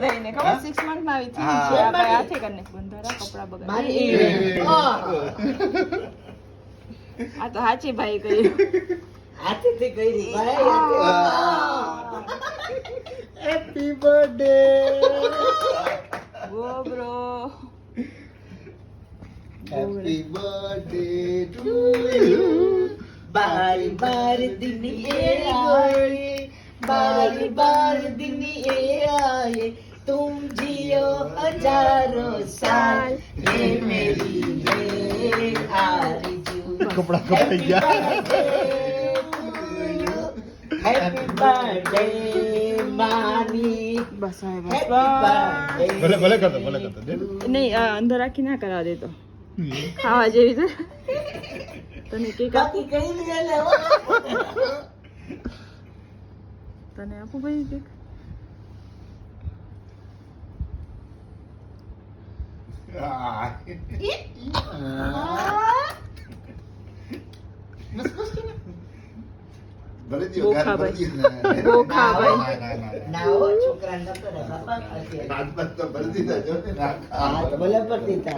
બધાયને ખબર 6 મંથ માં આવી થી છે આ ભાઈ હાથે કરીને બંધારા કપડા બગાડ આ તો હાચી ભાઈ કહ્યું હાથેથી કરી ભાઈ happy birthday go bro happy birthday to you बारी बार दिन ये आए बारी बार दिन ये आए तुम जियो हजारों साल ये मेरी ये आरज़ू कपड़ा कपड़ा गया हैप्पी बर्थडे मानी બસ હવે બસ हैप्पी बर्थडे भले भले कर दो दे નહીં અંદર રાખી ના કરા દે તો ખાવા જેવી છે તને કેક बाकी कहीं नहीं ले તને આપું ભાઈ કેક भले दियो बोखा भले भाई। दियो बोखा भाई। ना हो छोकरा न तो बाबा हाथ पर तो भले दीदा जो ने ना हाथ बोले पर देता